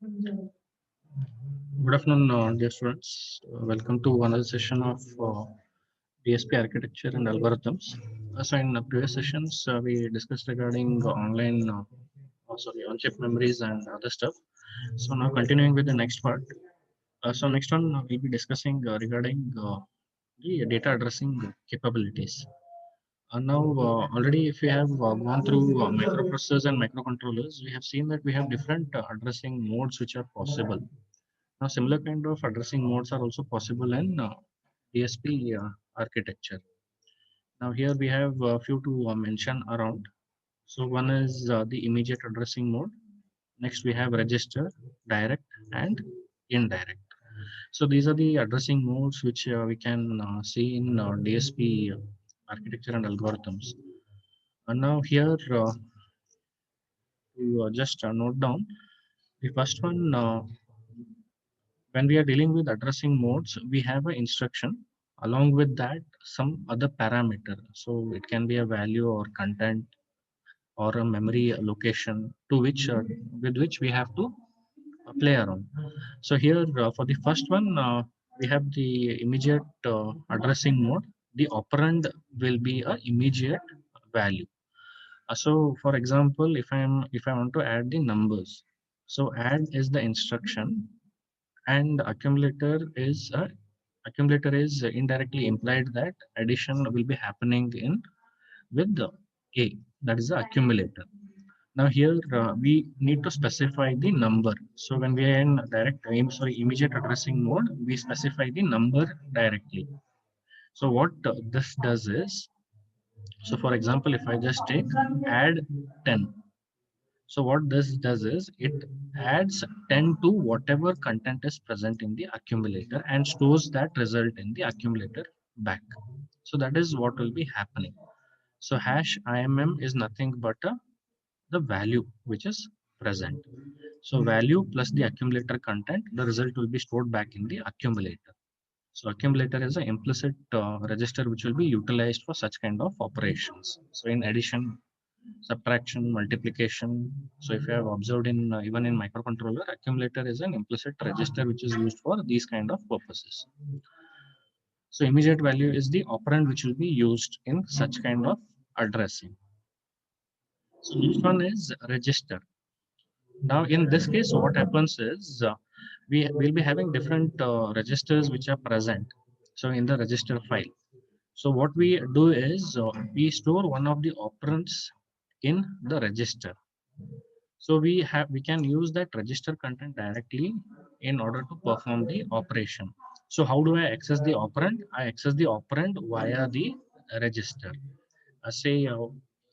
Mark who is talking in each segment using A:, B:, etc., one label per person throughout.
A: Good afternoon, dear students. Welcome to another session of DSP architecture and algorithms. So, in the previous sessions, we discussed regarding on-chip memories and other stuff. So, now continuing with the next part. Next one, we'll be discussing regarding the data addressing capabilities. Already, if we have gone through microprocessors and microcontrollers, we have seen that we have different addressing modes which are possible. Now, similar kind of addressing modes are also possible in DSP architecture. Now, here we have a few to mention around. So, one is the immediate addressing mode. Next, we have register, direct, and indirect. So, these are the addressing modes which we can see in DSP architecture and algorithms. And now, here to just note down the first one. When we are dealing with addressing modes, we have an instruction. Along with that, some other parameter. So it can be a value or content or a memory location to which with which we have to play around. So here for the first one, we have the immediate addressing mode. The operand will be a immediate value. So for example, if I want to add the numbers, so add is the instruction and accumulator is indirectly implied that addition will be happening in with the a, that is the accumulator. Now here we need to specify the number. So when we are in immediate addressing mode, we specify the number directly. So what this does is, so for example, if I just take add 10. So what this does is it adds 10 to whatever content is present in the accumulator and stores that result in the accumulator back. So that is what will be happening. So hash IMM is nothing but the value which is present. So value plus the accumulator content, the result will be stored back in the accumulator. So accumulator is an implicit register which will be utilized for such kind of operations. So in addition, subtraction, multiplication. So if you have observed in even in microcontroller, accumulator is an implicit register which is used for these kind of purposes. So immediate value is the operand which will be used in such kind of addressing. So next one is register. Now in this case, what happens is we will be having different registers which are present. So in the register file. So what we do is we store one of the operands in the register. So we can use that register content directly in order to perform the operation. So how do I access the operand? I access the operand via the register. Say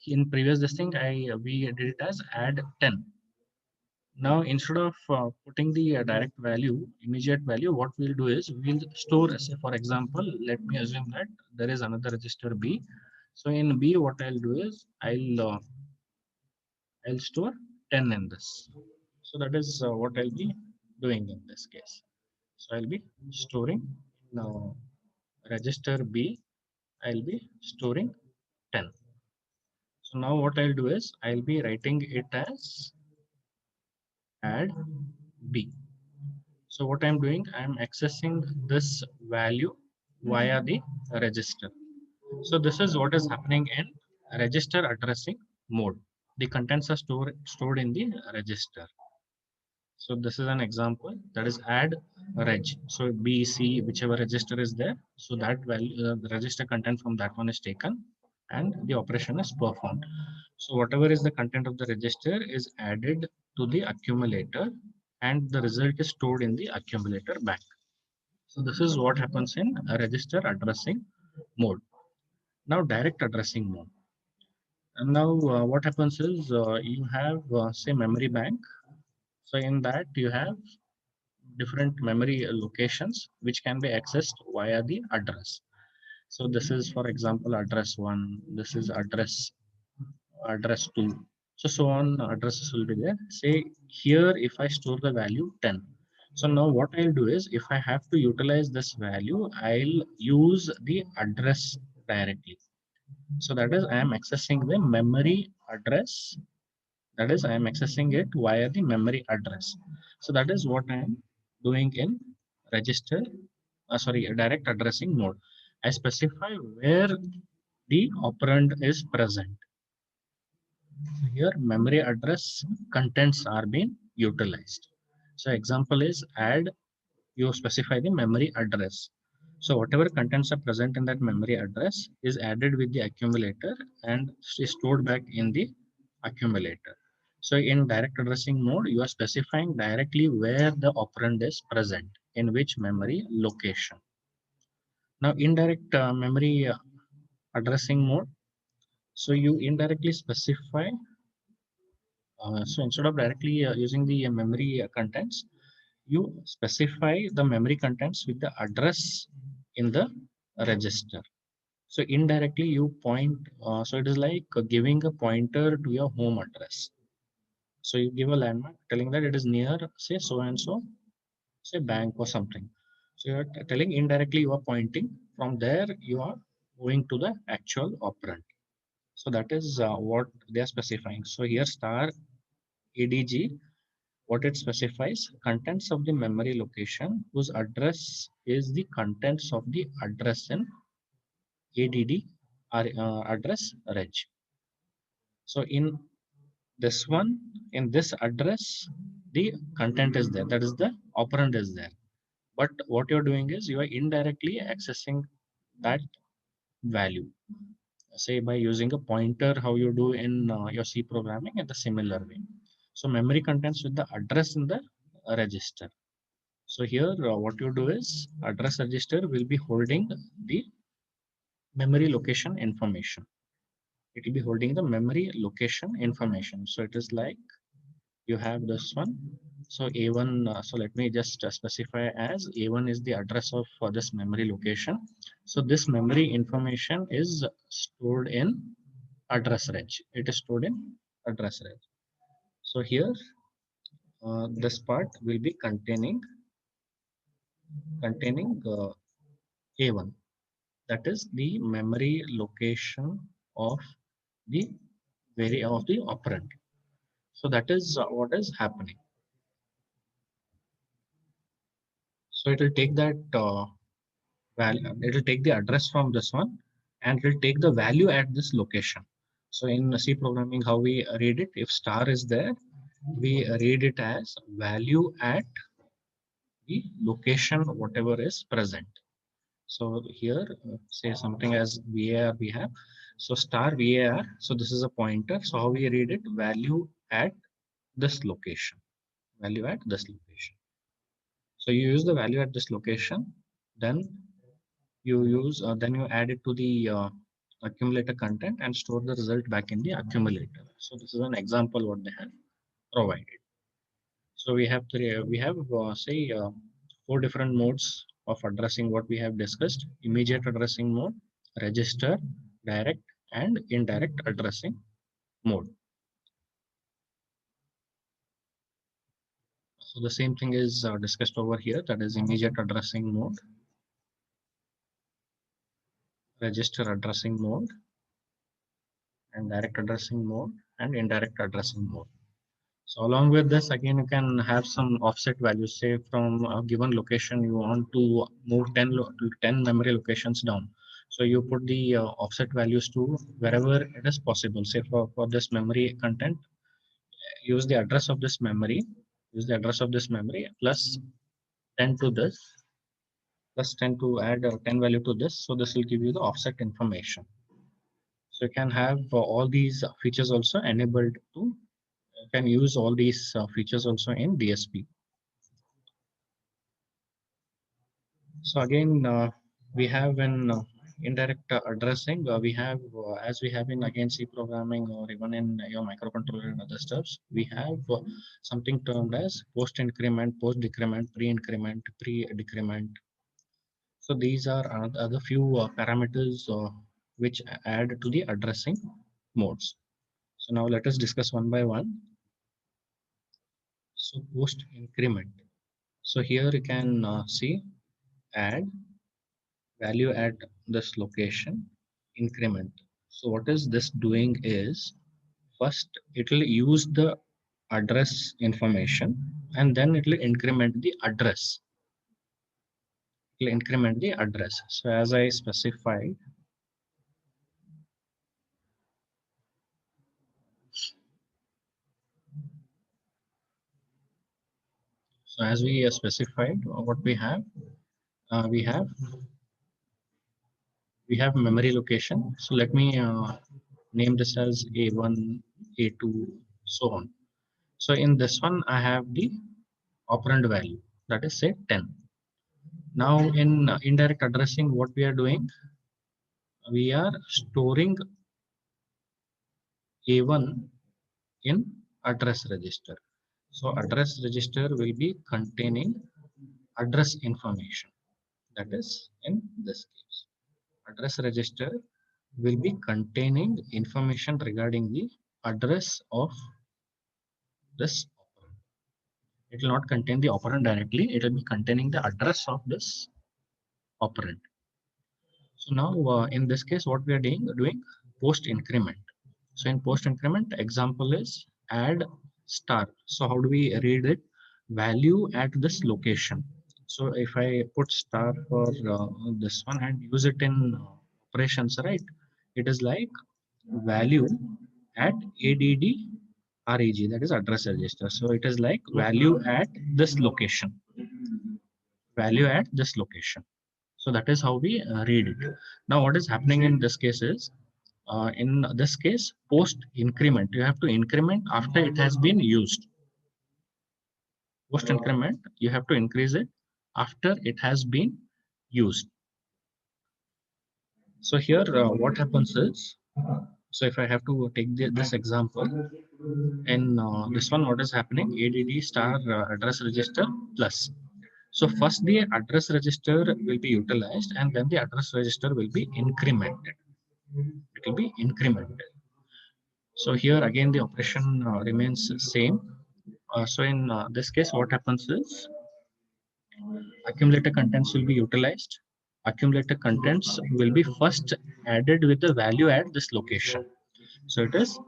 A: in previous this thing I we did it as add 10. Now instead of putting the direct value, immediate value, what we'll do is we'll store. Say for example, let me assume that there is another register B. So in B, what I'll do is I'll store 10 in this. So that is what I'll be doing in this case. So I'll be storing now register B, I'll be storing 10. So now what I'll do is I'll be writing it as add B. So what I'm doing, I'm accessing this value via the register. So this is what is happening in register addressing mode. The contents are stored in the register. So this is an example, that is add reg. So B, C, whichever register is there. So that value, the register content from that one is taken and the operation is performed. So whatever is the content of the register is added to the accumulator and the result is stored in the accumulator back. So this is what happens in a register addressing mode. Now direct addressing mode. And now what happens is you have say memory bank. So in that you have different memory locations which can be accessed via the address. So this is for example address 1, this is address 2. So on addresses will be there. Say here if I store the value 10. So now what I'll do is if I have to utilize this value, I'll use the address directly. So that is I am accessing the memory address. That is I am accessing it via the memory address. So that is what I am doing in register, sorry, direct addressing mode. I specify where the operand is present. Here memory address contents are being utilized. So example is add, you specify the memory address. So whatever contents are present in that memory address is added with the accumulator and is stored back in the accumulator. So in direct addressing mode, you are specifying directly where the operand is present, in which memory location. Now indirect memory addressing mode, so you indirectly specify, so instead of directly using the memory contents, you specify the memory contents with the address in the register. So indirectly you point, so it is like giving a pointer to your home address. So you give a landmark telling that it is near, say so and so, say bank or something. So you are telling indirectly you are pointing. From there you are going to the actual operand. So that is what they are specifying. So here star ADG, what it specifies, contents of the memory location whose address is the contents of the address in ADD address reg. So in this one, in this address, the content is there. That is the operand is there. But what you're doing is you are indirectly accessing that value. Say by using a pointer, how you do in your C programming in the similar way. So memory contents with the address in the register. So here what you do is address register will be holding the memory location information. It will be holding the memory location information. So it is like you have this one. So A1, so let me just specify as A1 is the address of this memory location. So this memory information is stored in address range. It is stored in address range. So here this part will be containing A1. That is the memory location of the of the operand. So that is what is happening. So it will take that value, it will take the address from this one and it will take the value at this location. So in C programming, how we read it, if star is there, we read it as value at the location whatever is present. So here, say something as VAR we have. So star VAR. So this is a pointer. So how we read it? Value at this location. Value at this location. So you use the value at this location. Then then you add it to the accumulator content and store the result back in the accumulator. So this is an example what they have provided. So we have say four different modes of addressing what we have discussed: immediate addressing mode, register, direct, and indirect addressing mode. So the same thing is discussed over here, that is immediate addressing mode, register addressing mode, and direct addressing mode, and indirect addressing mode. So along with this, again, you can have some offset values. Say from a given location, you want to move 10 memory locations down. So you put the offset values to wherever it is possible. Say for this memory content, use the address of this memory, use the address of this memory plus 10 to this, plus 10 to add 10 value to this. So this will give you the offset information. So you can have all these features also enabled to, you can use all these features also in DSP. So again, we have an indirect addressing. We have, as we have in again C programming or even in your microcontroller and other stuffs, we have something termed as post increment, post decrement, pre increment, pre decrement. So these are other few parameters which add to the addressing modes. So now let us discuss one by one. So post increment. So here you can see add value at this location increment. So what is this doing is first it will use the address information, and then it will increment the address. It will increment the address. So as I specified, so as we specified, what uh, we have we have memory location. So let me name this as A1, A2, so on. So in this one, I have the operand value, that is say 10. Now in indirect addressing, what we are doing, we are storing A1 in address register. So address register will be containing address information. That is in this case, address register will be containing information regarding the address of this operand. It will not contain the operand directly, it will be containing the address of this operand. So now in this case, what we are doing post increment. So in post increment, example is add star. So how do we read it? Value at this location. So if I put star for this one and use it in operations, right? It is like value at ADD REG, that is address register. So it is like value at this location, value at this location. So that is how we read it. Now what is happening in this case is, in this case, post increment, you have to increment after it has been used. Post increment, you have to increase it after it has been used. So here what happens is, so if I have to take this example, in this one, what is happening? ADD star address register plus. So first the address register will be utilized, and then the address register will be incremented. It will be incremented. So here again the operation remains same. So in this case, what happens is accumulator contents will be utilized. Accumulator contents will be first added with the value at this location. So it is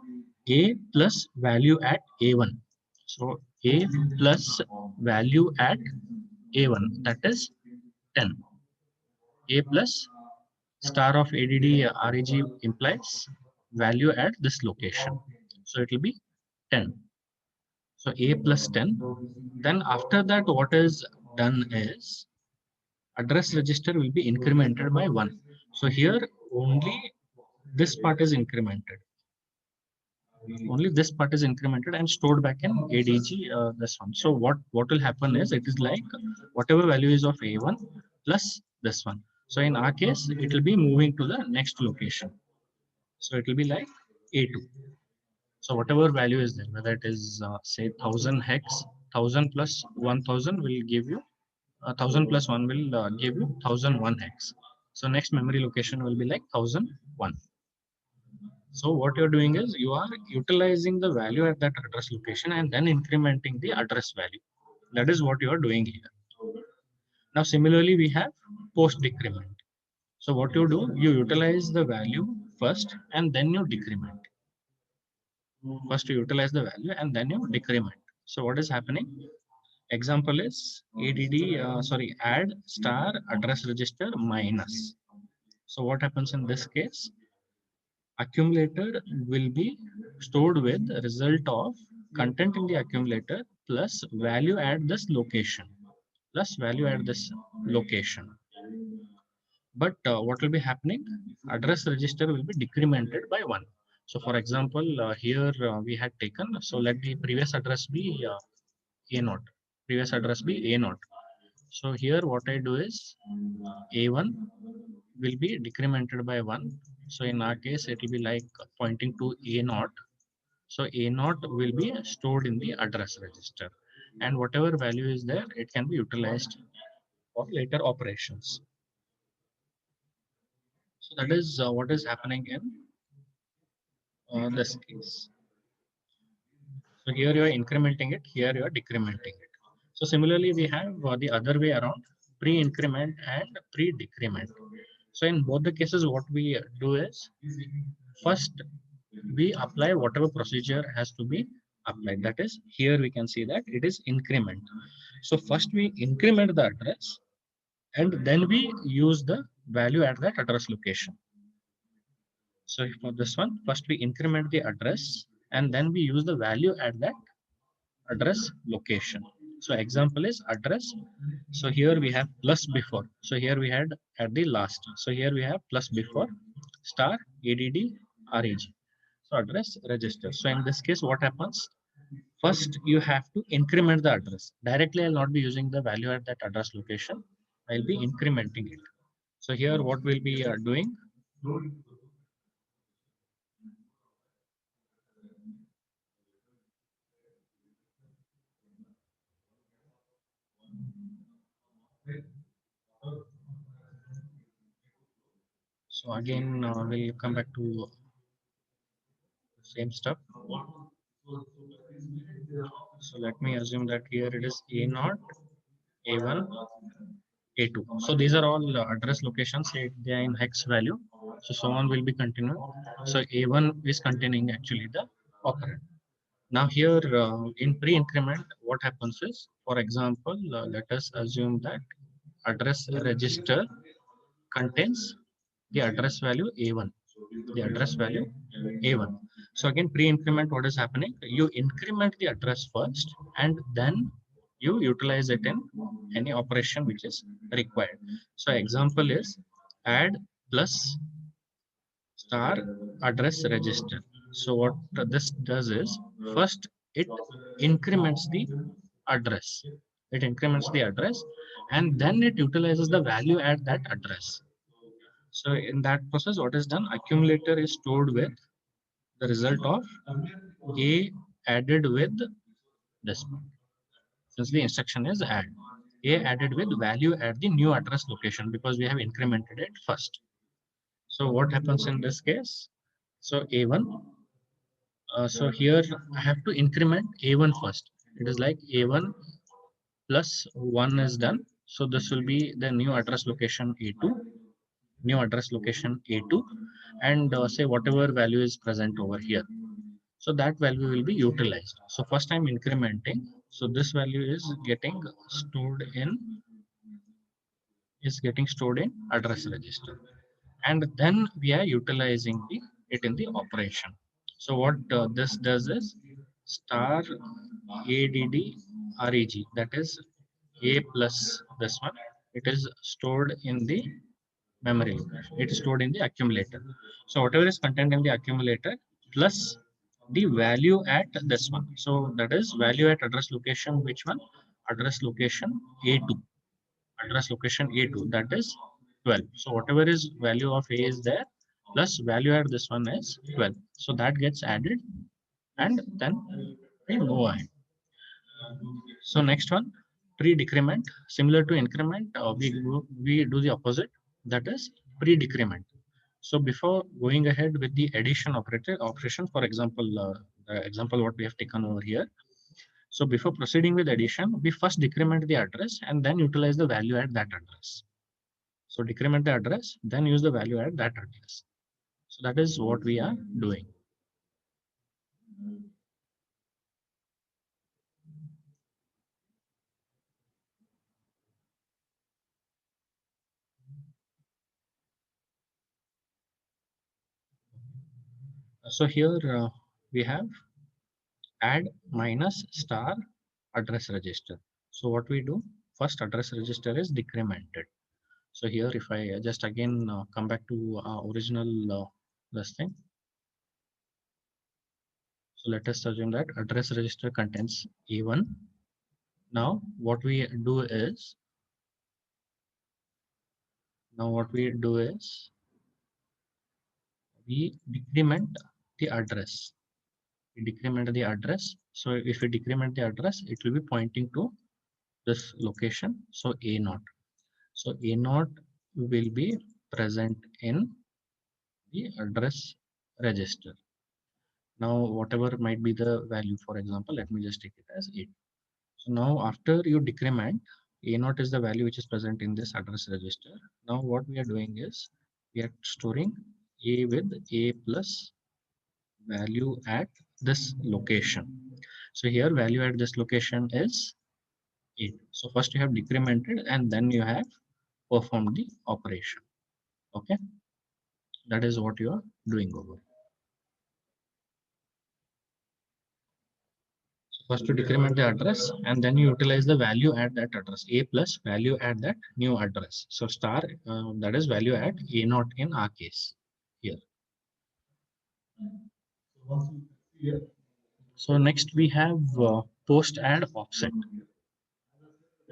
A: A plus value at A1. So A plus value at A1, that is 10. A plus star of ADD REG implies value at this location. So it will be 10. So A plus 10. Then after that, what is done is address register will be incremented by 1. So here only this part is incremented. Only this part is incremented and stored back in ADG, this one. So what will happen is, it is like whatever value is of A1 plus this one. So in our case, it will be moving to the next location. So it will be like A2. So whatever value is there, whether it is say 1000 hex, 1000 plus 1000 will give you 1000 plus 1 will give you 1001 hex. So next memory location will be like 1001. So what you're doing is, you are utilizing the value at that address location and then incrementing the address value. That is what you are doing here. Now similarly, we have post decrement. So what you do, you utilize the value first and then you decrement. First you utilize the value and then you decrement. So what is happening? Example is add star address register minus. So what happens in this case? Accumulator will be stored with the result of content in the accumulator plus value at this location, plus value at this location. But what will be happening? Address register will be decremented by 1. So for example, here we had taken, so let the previous address be A0, previous address be A0. So here what I do is A1 will be decremented by 1. So in our case, it will be like pointing to A0. So A0 will be stored in the address register, and whatever value is there, it can be utilized for later operations. So that is what is happening in this case. So here you are incrementing it, here you are decrementing it. So similarly, we have the other way around, pre-increment and pre-decrement. So in both the cases, what we do is, first we apply whatever procedure has to be applied. That is, here we can see that it is increment. So first we increment the address and then we use the value at that address location. So for this one, first we increment the address and then we use the value at that address location. So example is address. So here we have plus before. So here we had at the last. So here we have plus before star add reg. So address register. So in this case, what happens? First, you have to increment the address. Directly, I'll not be using the value at that address location. I'll be incrementing it. So here, what we'll be doing. So again, we'll come back to the same stuff. So let me assume that here it is A0, A1, A2. So these are all address locations. They are in hex value. So someone will be continuing. So A1 is containing actually the operand. Now here in pre-increment, what happens is, for example, let us assume that address register contains the address value A1, the address value A1. So again, pre-increment, what is happening? You increment the address first and then you utilize it in any operation which is required. So example is add plus star address register. So what this does is, first it increments the address. It increments the address and then it utilizes the value at that address. So in that process, what is done? Accumulator is stored with the result of A added with this one. Since the instruction is add. A added with value at the new address location because we have incremented it first. So what happens in this case? So A1. So here I have to increment A1 first. It is like A1 plus 1 is done. So this will be the new address location A2, new address location A2, and say whatever value is present over here. So that value will be utilized. So first I'm incrementing. So this value is getting stored in address register, and then we are utilizing it in the operation. So what this does is star add reg, that is a plus this one, it is stored in the memory location. It is stored in the accumulator. So whatever is contained in the accumulator plus the value at this one. So that is value at address location, which one? Address location A2. Address location A2, that is 12. So whatever is value of A is there plus value at this one is 12. So that gets added and then we move ahead. So next one, pre-decrement. Similar to increment, we do the opposite. That is pre-decrement. So before going ahead with the addition operation, for example, the example what we have taken over here. So before proceeding with addition, we first decrement the address and then utilize the value at that address. So decrement the address, then use the value at that address. So that is what we are doing. So here we have add minus star address register. So what we do, first address register is decremented. So here if I just again come back to original this thing. So let us assume that address register contains A1. Now what we do is, we decrement the address. We decrement the address. So if we decrement the address, it will be pointing to this location. So A0. So A0 will be present in the address register. Now, whatever might be the value, for example, let me just take it as 8. So now after you decrement, A0 is the value which is present in this address register. Now what we are doing is we are storing A with A plus value at this location. So here value at this location is 8. So first you have decremented and then you have performed the operation. Okay, that is what you are doing over. So first you decrement the address and then you utilize the value at that address, a plus value at that new address. So star, that is value at a naught in our case here. So next we have post add offset.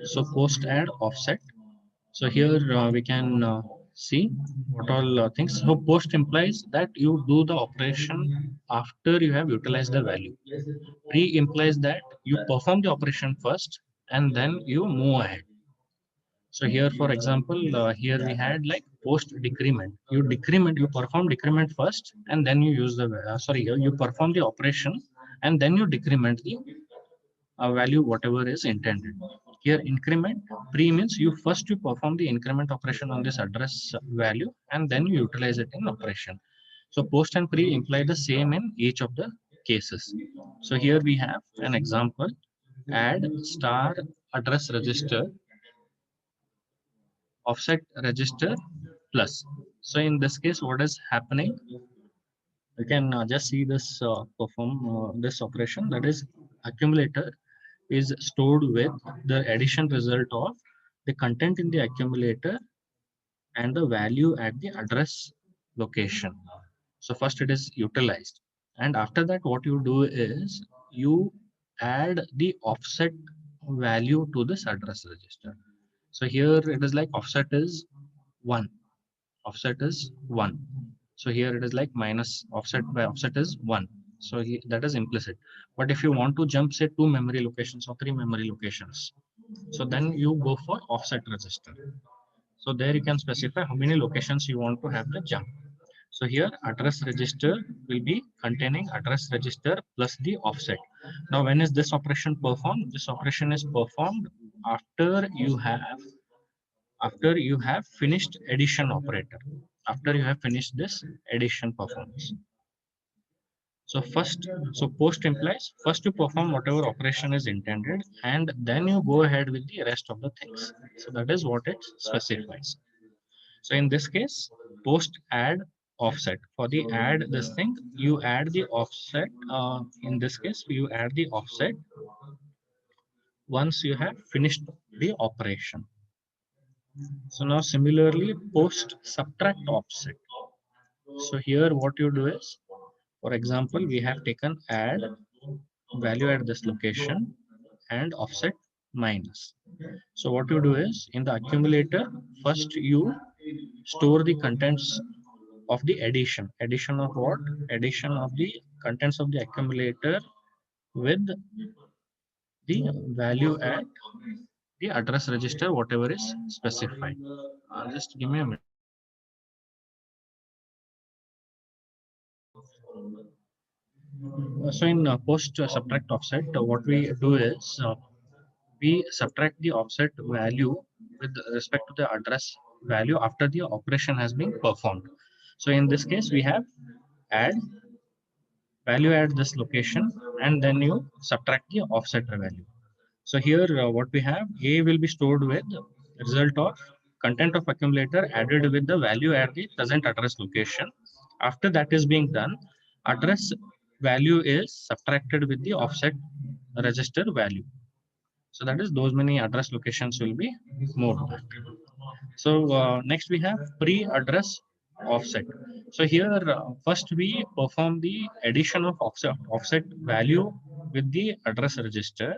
A: So post add offset. So here we can see what all things. So post implies that you do the operation after you have utilized the value. Pre implies that you perform the operation first and then you move ahead. So here, for example, here we had like post decrement. You decrement, you perform decrement first, and then you use the you perform the operation, and then you decrement the value whatever is intended. Here increment pre means you perform the increment operation on this address value and then you utilize it in operation. So post and pre imply the same in each of the cases. So here we have an example: add star address register offset register plus. So in this case, what is happening? You can just see this perform this operation, that is accumulator is stored with the addition result of the content in the accumulator and the value at the address location. So first it is utilized, and after that what you do is you add the offset value to this address register. So here it is like offset is 1. Offset is 1. So here it is like minus offset by offset is 1. So that is implicit. But if you want to jump say 2 memory locations or 3 memory locations, so then you go for offset register. So there you can specify how many locations you want to have the jump. So here address register will be containing address register plus the offset. Now when is this operation performed? This operation is performed after you have finished addition operator, after you have finished this addition performance. So post implies first you perform whatever operation is intended and then you go ahead with the rest of the things. So that is what it specifies. So in this case, post add offset. For the add this thing, you add the offset. In this case, you add the offset once you have finished the operation. So now similarly, post subtract offset. So here what you do is, for example, we have taken add value at this location and offset minus. So what you do is in the accumulator, first you store the contents of the addition. Addition of what? Addition of the contents of the accumulator with the value at the address register, whatever is specified. Just give me a minute. So in post subtract offset, what we do is we subtract the offset value with respect to the address value after the operation has been performed. So in this case, we have add value at this location and then you subtract the offset value. So here what we have, A will be stored with result of content of accumulator added with the value at the present address location. After that is being done, address value is subtracted with the offset register value. So that is those many address locations will be moved back. So next we have pre-address offset. So here first we perform the addition of offset value with the address register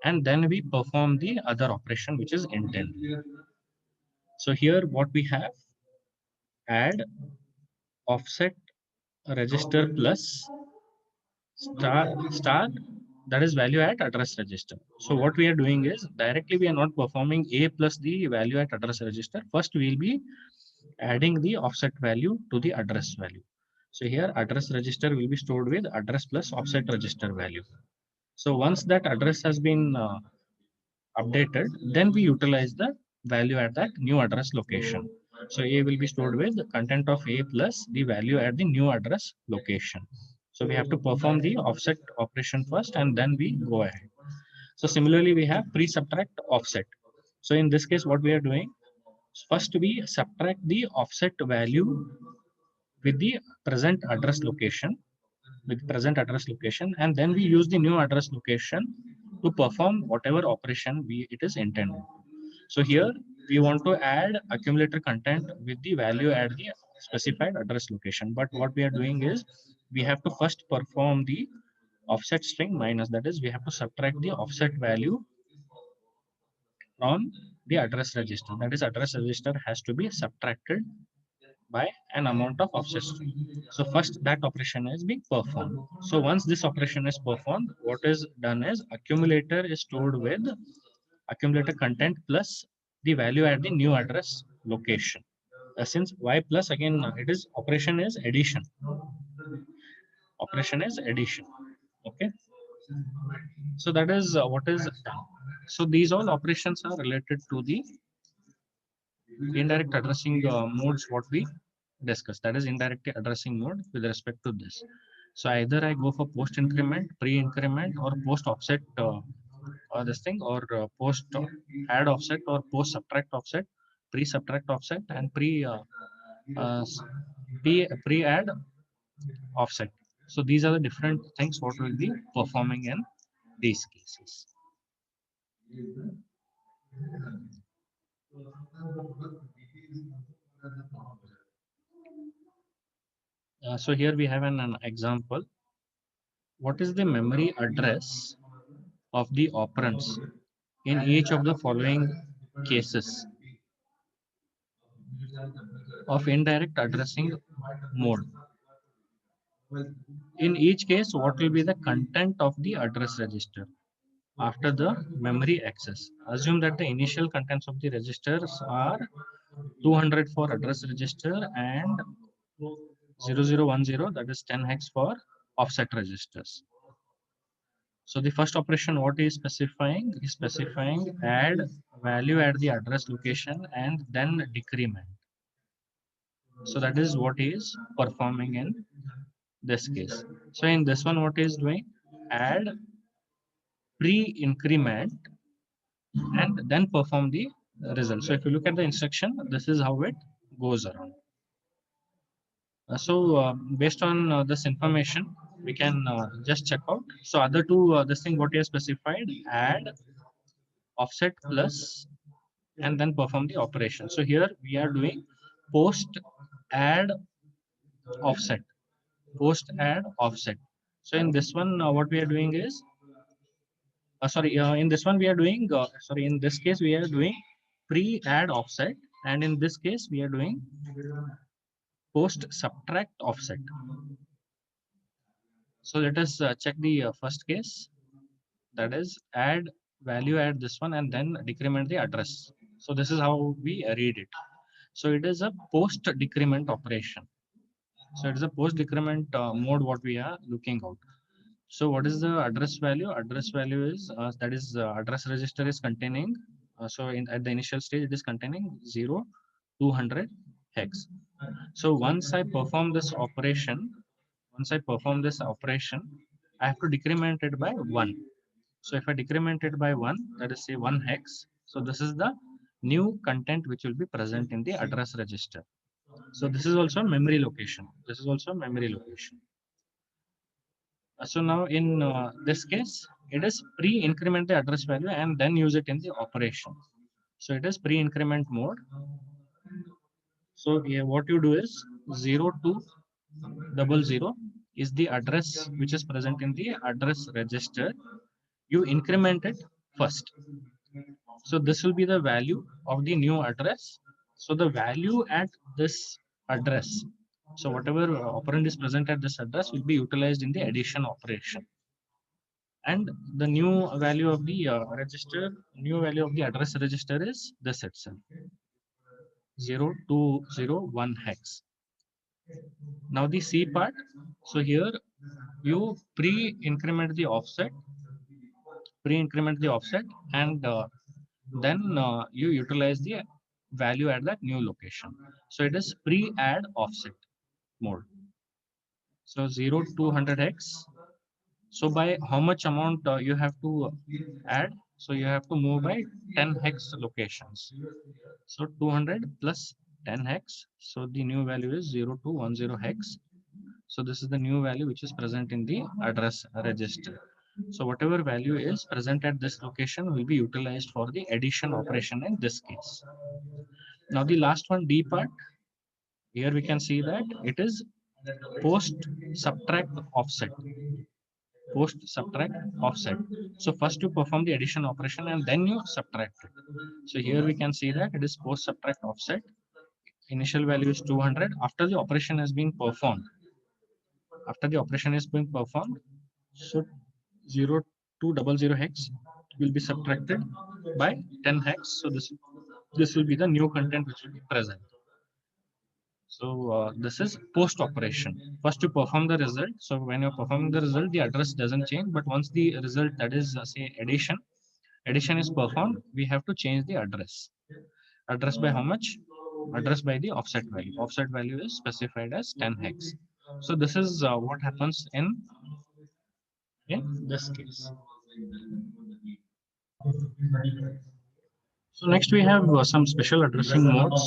A: and then we perform the other operation which is intended. So here what we have, add offset register plus star, that is value at address register. So what we are doing is directly we are not performing A plus the value at address register. First we will be adding the offset value to the address value. So here address register will be stored with address plus offset register value. So once that address has been updated, then we utilize the value at that new address location. So A will be stored with the content of A plus the value at the new address location. So we have to perform the offset operation first and then we go ahead. So similarly, we have pre-subtract offset. So in this case, what we are doing, first we subtract the offset value with the present address location, and then we use the new address location to perform whatever operation it is intended. So here we want to add accumulator content with the value at the specified address location. But what we are doing is we have to first perform the offset string minus, that is we have to subtract the offset value from the address register. That is address register has to be subtracted by an amount of offset string. So first that operation is being performed. So once this operation is performed, what is done is accumulator is stored with accumulator content plus the value at the new address location. Since y plus, again it is operation is addition. Operation is addition. Okay. So that is what is done. So these all operations are related to the indirect addressing modes what we discussed. That is indirect addressing mode with respect to this. So either I go for post increment, pre increment, or post offset, or this thing, or post add offset, or post subtract offset, pre subtract offset, and uh, pre add offset. So these are the different things what will be performing in these cases. So here we have an example. What is the memory address of the operands in each of the following cases of indirect addressing mode? In each case, what will be the content of the address register after the memory access? Assume that the initial contents of the registers are 200 for address register and 0010, that is 10 hex for offset registers. So the first operation what is specifying add value at the address location and then decrement. So that is what is performing in this case. So in this one, what is doing? Add pre-increment and then perform the result. So if you look at the instruction, this is how it goes around. Based on this information, we can just check out. So other two, this thing what you have specified, add, offset plus, and then perform the operation. So here we are doing post add offset, post add offset. So in this one, what we are doing is, in this one we are doing, in this case we are doing pre add offset, and in this case we are doing post subtract offset. So let us check the first case, that is add value at this one and then decrement the address. So this is how we read it. So it is a post decrement operation. So it is a post decrement mode what we are looking out. So what is the address value? Address value is that is address register is containing. At the initial stage it is containing 0, 200 hex. So once I perform this operation, I have to decrement it by 1. So if I decrement it by 1, that is say 1 hex. So this is the new content which will be present in the address register. So this is also memory location. This is also memory location. So now in this case, it is pre-increment the address value and then use it in the operation. So it is pre-increment mode. So here what you do is 0200 is the address which is present in the address register. You increment it first. So this will be the value of the new address. So the value at this address, so whatever operand is present at this address will be utilized in the addition operation. And the new value of the new value of the address register is this itself, 0201 hex. Now the C part, so here you pre-increment the offset, and then you utilize the value at that new location. So it is pre-add offset mode. So 0 to 200 hex. So by how much amount you have to add? So you have to move by 10 hex locations. So 200 plus 10 hex. So the new value is 0 to 10 hex. So this is the new value which is present in the address register. So whatever value is present at this location will be utilized for the addition operation in this case. Now the last one, D part, here we can see that it is post subtract offset. Post subtract offset. So first you perform the addition operation and then you subtract it. So here we can see that it is post subtract offset. Initial value is 200. After the operation has been performed, after the operation is being performed, so 0 to 00 hex will be subtracted by 10 hex. So this will be the new content which will be present. So this is post operation. First you perform the result. So when you're performing the result, the address doesn't change. But once the result, that is say addition is performed, we have to change the address. Address by how much? Address by the offset value. Offset value is specified as 10 hex. So this is what happens in this case. So next we have some special addressing modes,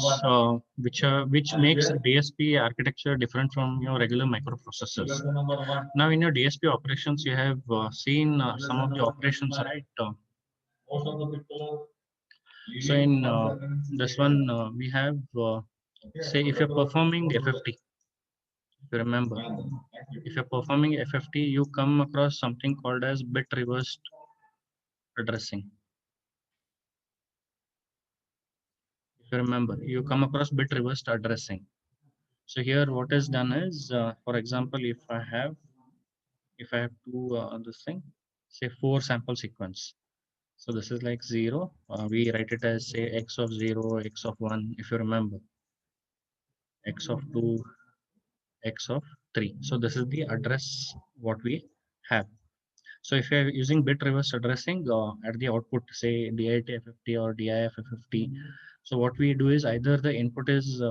A: which makes DSP architecture different from your regular microprocessors. Now in your DSP operations, you have seen some of the operations, right? So in this one, we have say if you're performing FFT, if you remember, if you're performing FFT, you come across something called as bit reversed addressing. If you remember, you come across bit reversed addressing. So here what is done is, for example, if I have to this thing, say 4 sample sequence. So this is like 0. We write it as say x of 0, x of 1, if you remember, x of 2, x of 3. So this is the address what we have. So if you're using bit reverse addressing at the output, say DIT-FFT or DIF-FFT, so what we do is either the input is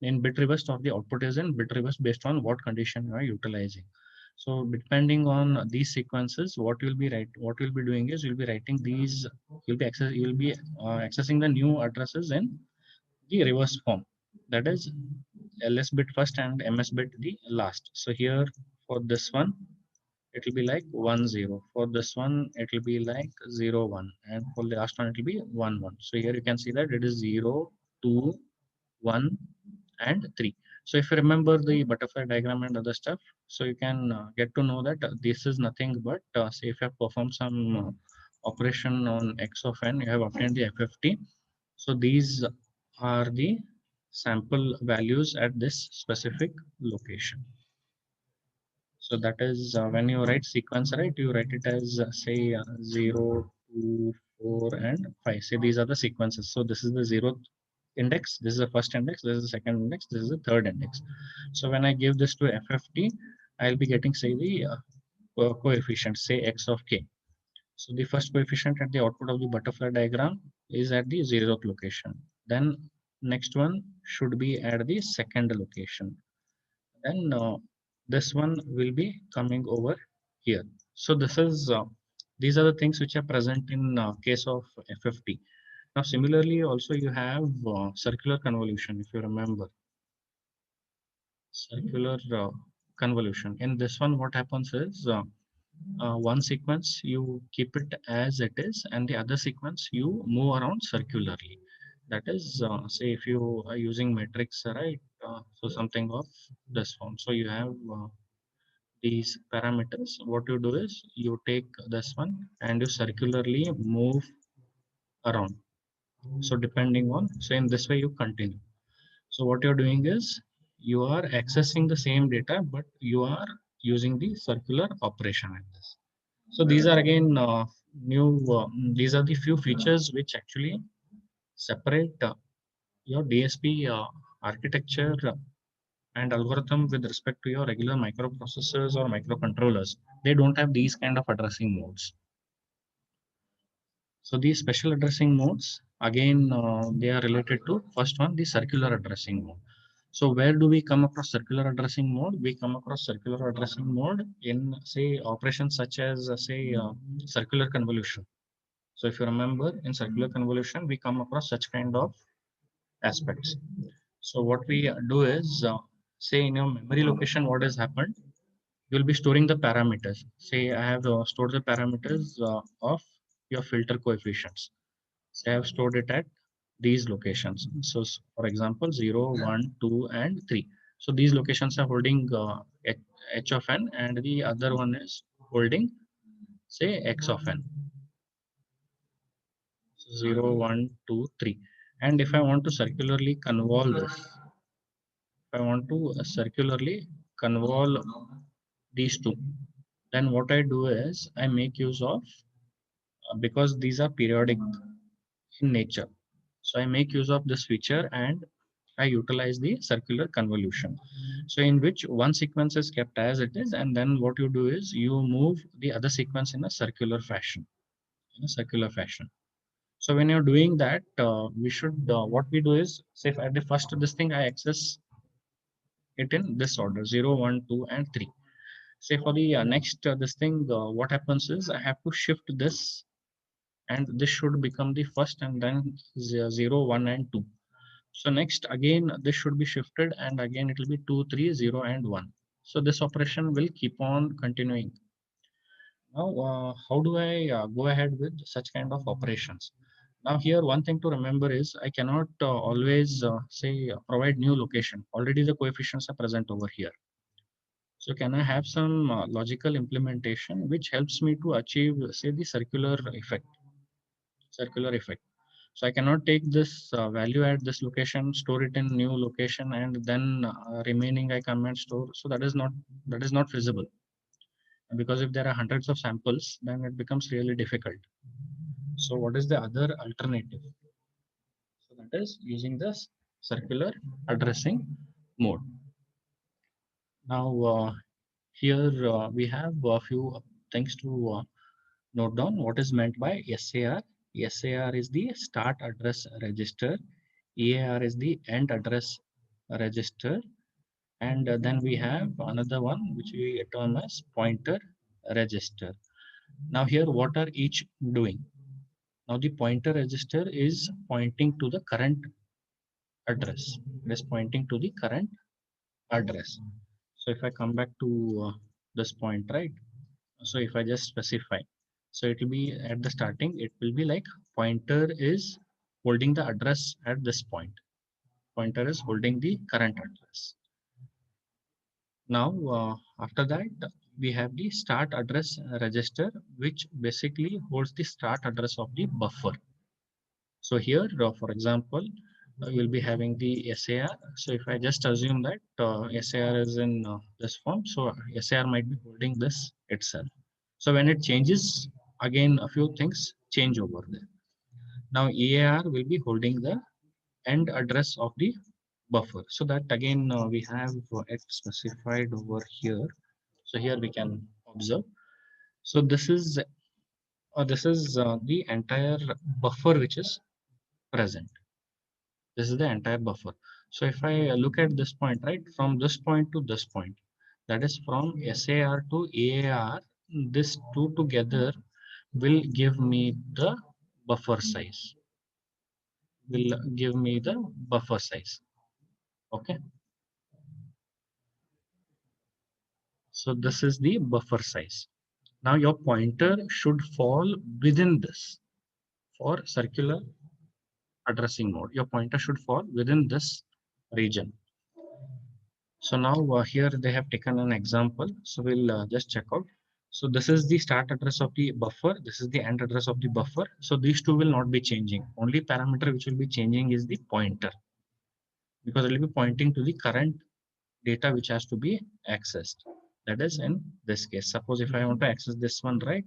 A: in bit reversed or the output is in bit reversed based on what condition you are utilizing. So depending on these sequences, what you'll be doing is you'll be writing these, you'll be accessing the new addresses in the reverse form. That is LS bit first and MS bit the last. So here for this one, it will be like 1 0. For this one it will be like 0 1, and for the last one it will be 1 1. So here you can see that it is 0 2 1 and 3. So if you remember the butterfly diagram and other stuff, so you can get to know that this is nothing but say if you have performed some operation on x of n, you have obtained the FFT. So these are the sample values at this specific location. So that is when you write sequence, right? You write it as say 0, 2, 4, and 5. Say these are the sequences. So this is the 0th index, this is the first index, this is the second index, this is the third index. So when I give this to FFT, I'll be getting say the coefficient, say x of k. So the first coefficient at the output of the butterfly diagram is at the 0th location. Then next one should be at the second location. Then this one will be coming over here. So this is these are the things which are present in case of FFT. Now similarly also you have circular convolution, if you remember, circular convolution. In this one what happens is one sequence you keep it as it is and the other sequence you move around circularly. That is say if you are using matrix, right? So something of this form. So you have these parameters. What you do is you take this one and you circularly move around. So depending on, so in this way you continue. So what you're doing is you are accessing the same data, but you are using the circular operation in this. So these are again these are the few features which actually separate your DSP architecture and algorithm with respect to your regular microprocessors or microcontrollers. They don't have these kind of addressing modes. So these special addressing modes, again, they are related to first one, the circular addressing mode. So where do we come across circular addressing mode? We come across circular addressing mode in, say, operations such as, circular convolution. So if you remember, in circular convolution, we come across such kind of aspects. So what we do is, say in your memory location, what has happened? You'll be storing the parameters. Say I have stored the parameters of your filter coefficients. Say I have stored it at these locations. So for example, 0, 1, 2, and 3. So these locations are holding h of n, and the other one is holding, say, x of n. So 0, 1, 2, 3. And if I want to circularly convolve this, if I want to circularly convolve these two, then what I do is I make use of, because these are periodic in nature. So I make use of this feature and I utilize the circular convolution. So in which one sequence is kept as it is, and then what you do is you move the other sequence in a circular fashion. In a circular fashion. So when you're doing that, we should what we do is, say if at the first this thing I access it in this order: 0, 1, 2, and 3. Say for the next this thing, what happens is I have to shift this, and this should become the first, and then 0, 1, and 2. So next again this should be shifted, and again it will be 2, 3, 0, and 1. So this operation will keep on continuing. Now how do I go ahead with such kind of operations? Now here one thing to remember is I cannot always say provide new location. Already the coefficients are present over here. So can I have some logical implementation which helps me to achieve, say, the circular effect? Circular effect. So I cannot take this value at this location, store it in new location, and then remaining I command store. So that is not feasible, because if there are hundreds of samples, then it becomes really difficult. So what is the other alternative? So that is using this circular addressing mode. Now here we have a few things to note down. What is meant by SAR? SAR is the start address register. EAR is the end address register. And then we have another one which we term as pointer register. Now here what are each doing? Now the pointer register is pointing to the current address. It is pointing to the current address. So if I come back to this point, right? So if I just specify, so it will be at the starting, it will be like pointer is holding the address at this point. Pointer is holding the current address. Now, after that, we have the start address register, which basically holds the start address of the buffer. So here, for example, you'll be having the SAR. So if I just assume that SAR is in this form, so SAR might be holding this itself. So when it changes, again, a few things change over there. Now EAR will be holding the end address of the buffer. So that again, we have it specified over here. So here we can observe. So this is the entire buffer which is present. This is the entire buffer. So if I look at this point, right, from this point to this point, that is from SAR to EAR, this two together will give me the buffer size. Will give me the buffer size. Okay. So this is the buffer size. Now your pointer should fall within this for circular addressing mode. Your pointer should fall within this region. So now here they have taken an example. So we'll just check out. So this is the start address of the buffer. This is the end address of the buffer. So these two will not be changing. Only parameter which will be changing is the pointer, because it will be pointing to the current data which has to be accessed. That is in this case. Suppose if I want to access this one, right?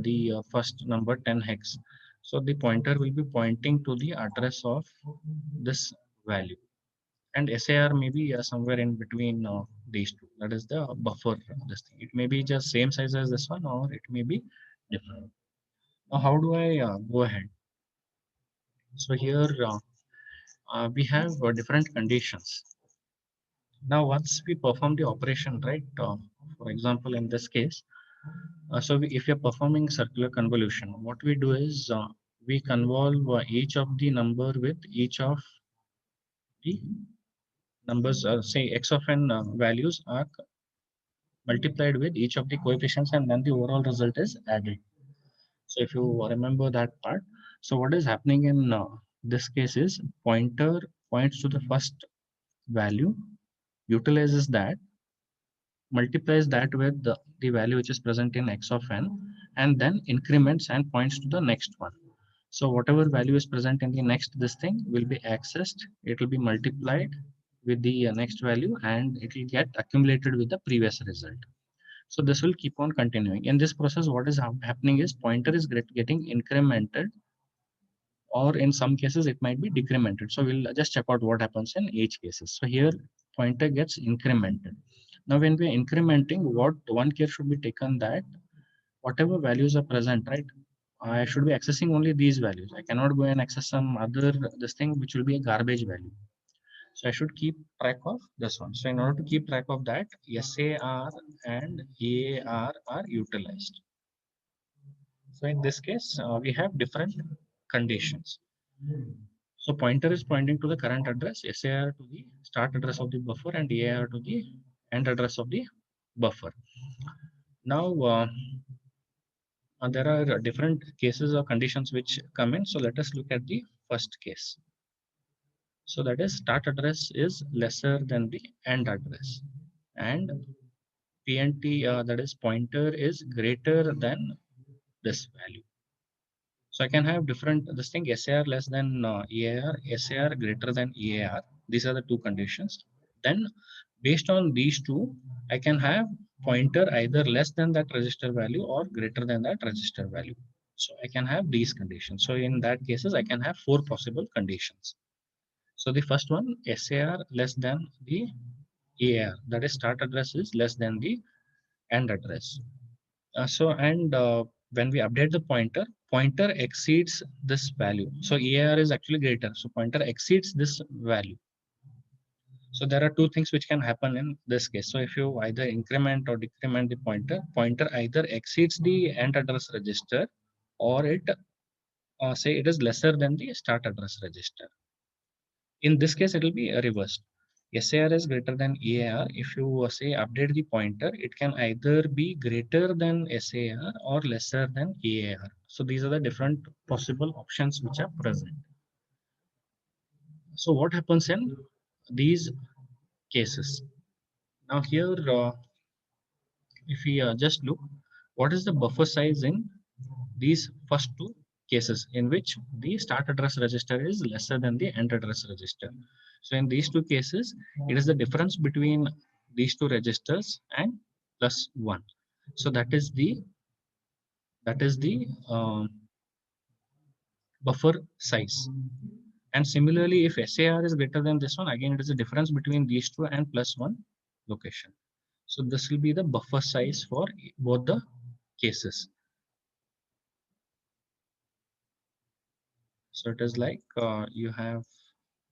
A: The first number 10 hex. So the pointer will be pointing to the address of this value. And SAR may be somewhere in between these two. That is the buffer. This thing. It may be just same size as this one, or it may be different. Now, how do I go ahead? So here we have different conditions. Now, once we perform the operation, right? For example, in this case, if you're performing circular convolution, what we do is we convolve each of the number with each of the numbers. Say x of n values are multiplied with each of the coefficients, and then the overall result is added. So if you remember that part, so what is happening in this case is pointer points to the first value, utilizes that, multiplies that with the value which is present in x of n, and then increments and points to the next one. So whatever value is present in the next this thing will be accessed, it will be multiplied with the next value, and it will get accumulated with the previous result. So this will keep on continuing. In this process, what is happening is pointer is getting incremented, or in some cases it might be decremented. So we'll just check out what happens in each cases. So here pointer gets incremented. Now when we're incrementing, what one care should be taken that whatever values are present, right? I should be accessing only these values. I cannot go and access some other this thing which will be a garbage value. So I should keep track of this one. So in order to keep track of that, SAR and EAR are utilized. So in this case, we have different conditions. So pointer is pointing to the current address, SAR to the start address of the buffer, and EAR to the end address of the buffer. Now, there are different cases or conditions which come in. So let us look at the first case. So that is start address is lesser than the end address, and PNT, that is pointer, is greater than this value. So I can have different this thing, SAR less than EAR, SAR greater than EAR. These are the two conditions. Then based on these two, I can have pointer either less than that register value or greater than that register value. So I can have these conditions. So in that cases, I can have four possible conditions. So the first one, SAR less than the EAR, that is start address is less than the end address. When we update the pointer, pointer exceeds this value. So EAR is actually greater. So pointer exceeds this value. So there are two things which can happen in this case. So if you either increment or decrement the pointer, pointer either exceeds the end address register, or it say it is lesser than the start address register. In this case, it will be reversed. SAR is greater than EAR. If you say update the pointer, it can either be greater than SAR or lesser than EAR. So these are the different possible options which are present. So what happens in these cases? Now here, if we just look, what is the buffer size in these first two cases in which the start address register is lesser than the end address register? So in these two cases, it is the difference between these two registers and plus one. So that is the buffer size. And similarly, if SAR is greater than this one, again it is the difference between these two and plus one location. So this will be the buffer size for both the cases. So it is like you have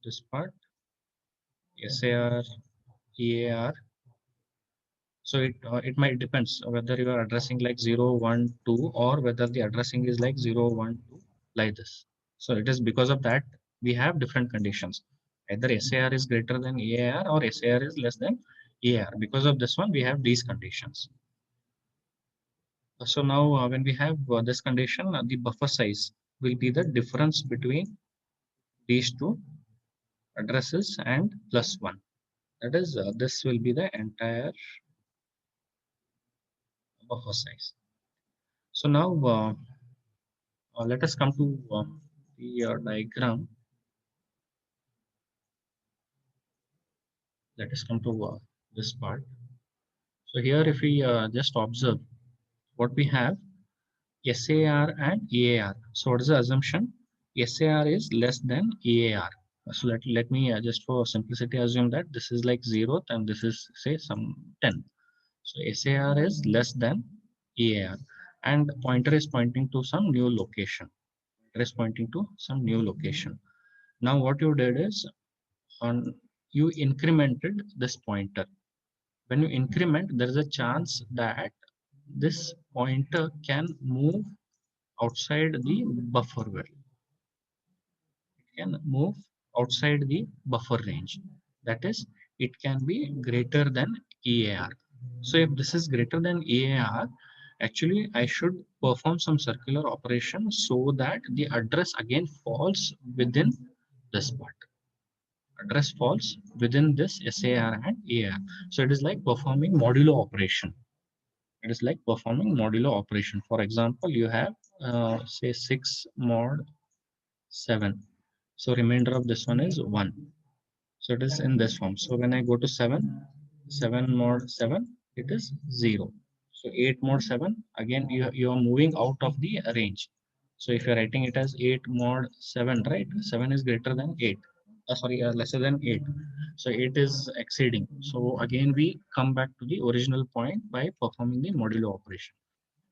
A: this part, SAR, EAR. So it might depends whether you are addressing like 0, 1, 2, or whether the addressing is like 0, 1, 2, like this. So it is because of that we have different conditions. Either SAR is greater than EAR or SAR is less than EAR. Because of this one, we have these conditions. So now when we have this condition, the buffer size will be the difference between these two addresses and plus one. That is, this will be the entire buffer size. So now let us come to the diagram. Let us come to this part. So here, if we just observe what we have, SAR and EAR. So what is the assumption? SAR is less than EAR. So let me just for simplicity assume that this is like 0th and this is say some 10. So SAR is less than EAR, and pointer is pointing to some new location. It is pointing to some new location. Now what you did is on you incremented this pointer. When you increment, there is a chance that this pointer can move outside the buffer value. It can move outside the buffer range. That is, it can be greater than EAR. So if this is greater than EAR, actually I should perform some circular operation so that the address again falls within this part. Address falls within this SAR and EAR. So it is like performing modulo operation. It is like performing modulo operation. For example, you have say 6 mod 7. So remainder of this one is 1. So it is in this form. So when I go to 7, 7 mod 7, it is 0. So 8 mod 7, again you are moving out of the range. So if you're writing it as 8 mod 7, right? 7 is greater than 8. Sorry, lesser than 8. So 8 is exceeding. So again we come back to the original point by performing the modulo operation.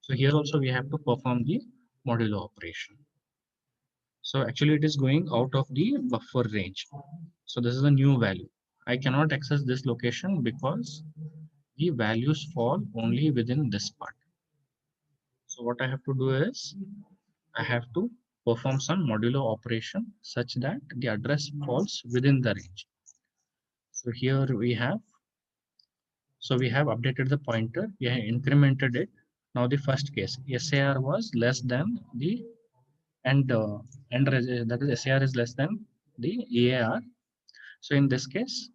A: So here also we have to perform the modulo operation. So actually it is going out of the buffer range. So this is a new value. I cannot access this location because the values fall only within this part. So what I have to do is I have to perform some modulo operation such that the address falls within the range. So here we have updated the pointer, we have incremented it. Now the first case, SAR was less than the that is SAR is less than the EAR. So in this case,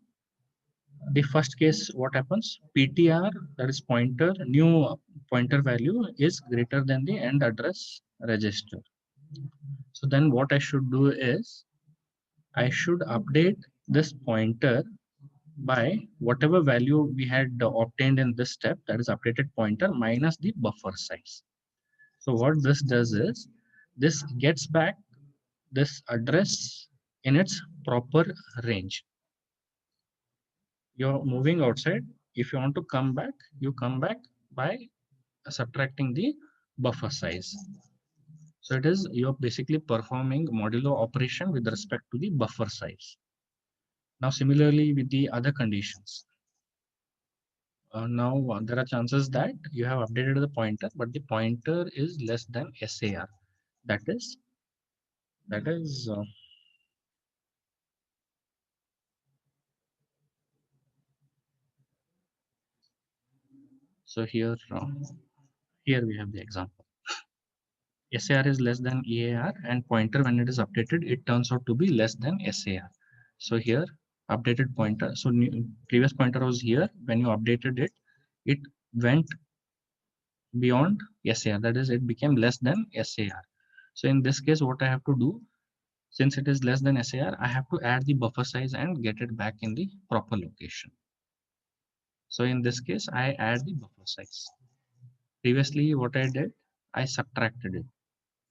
A: the first case, what happens? PTR, that is pointer, new pointer value is greater than the end address register. So then what I should do is I should update this pointer by whatever value we had obtained in this step, that is updated pointer minus the buffer size. So what this does is this gets back this address in its proper range. You're moving outside. If you want to come back, you come back by subtracting the buffer size. So it is you're basically performing modulo operation with respect to the buffer size. Now similarly with the other conditions. Now there are chances that you have updated the pointer, but the pointer is less than SAR. That is that is so here we have the example. SAR is less than EAR and pointer when it is updated, it turns out to be less than SAR. So here updated pointer. So previous pointer was here. When you updated it, it went beyond SAR. That is, it became less than SAR. So in this case, what I have to do, since it is less than SAR, I have to add the buffer size and get it back in the proper location. So in this case, I add the buffer size. Previously, what I did, I subtracted it.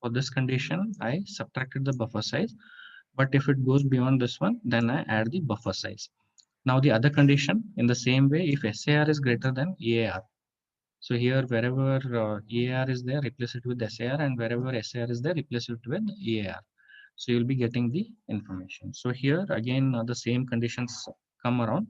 A: For this condition, I subtracted the buffer size. But if it goes beyond this one, then I add the buffer size. Now the other condition, in the same way, if SAR is greater than EAR. So here, wherever EAR is there, replace it with SAR, and wherever SAR is there, replace it with EAR. So you'll be getting the information. So here again, the same conditions come around.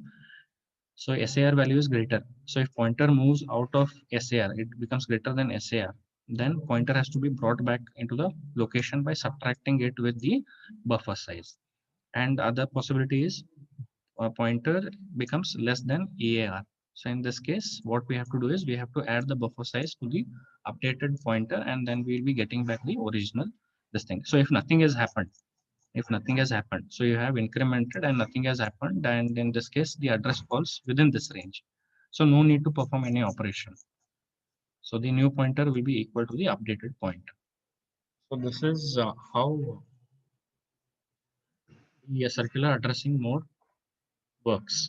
A: So SAR value is greater. So if pointer moves out of SAR, it becomes greater than SAR. Then pointer has to be brought back into the location by subtracting it with the buffer size. And other possibility is pointer becomes less than EAR. So in this case, what we have to do is we have to add the buffer size to the updated pointer, and then we'll be getting back the original this thing. So if nothing has happened, so you have incremented and nothing has happened, and in this case, the address falls within this range. So no need to perform any operation. So the new pointer will be equal to the updated pointer. So this is how the circular addressing mode works.